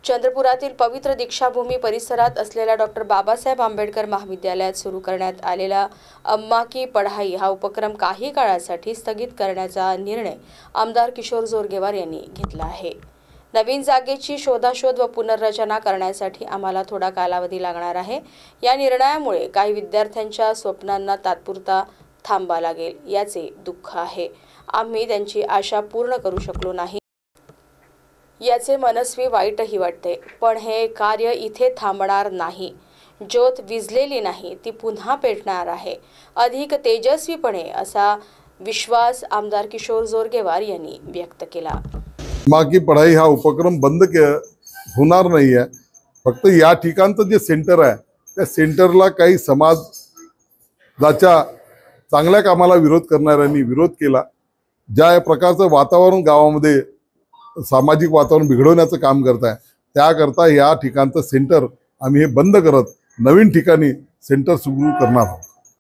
चंद्रपुरातील पवित्र दीक्षाभूमी परिसरात असलेल्या डॉक्टर बाबासाहेब आंबेडकर महाविद्यालयात सुरू करण्यात आलेला अम्मा की पढाई हा उपक्रम काही काळासाठी स्थगित करण्याचा निर्णय आमदार किशोर जोरगेवार यांनी घेतला आहे। नवीन जागेची शोधाशोध व पुनर्रचना करण्यासाठी आम्हाला थोडा कालावधी लागणार आहे। या निर्णयामुळे काही विद्यार्थ्यांच्या स्वप्नांना तात्पुरता थांबा लागेल याचे दुःख आहे। आम्ही त्यांची आशा पूर्ण करू शकलो नाही याचे मनस्वी वाईटही वाटते, पण हे कार्य इथे थांबणार नाही। ज्योत विझलेली नाही, ती पुन्हा पेटणार आहे अधिक तेजस्वीपणे असा विश्वास आमदार किशोर जोरगेवार यांनी व्यक्त केला। अम्मा की पढाई हा उपक्रम बंद होणार नाही आहे। फक्त या ठिकाणचं जे सेंटर आहे त्या सेंटरला काही समाजाच्या चांगल्या कामाला विरोध करणाऱ्यांनी विरोध केला। ज्या प्रकारचं वातावरण गावामध्ये सामाजिक वातावरण बिघडवण्याचं काम करत आहे त्याकरता या ठिकाणचं सेंटर आम्ही हे बंद करत नवीन ठिकाणी सेंटर सुरू करणार आहोत।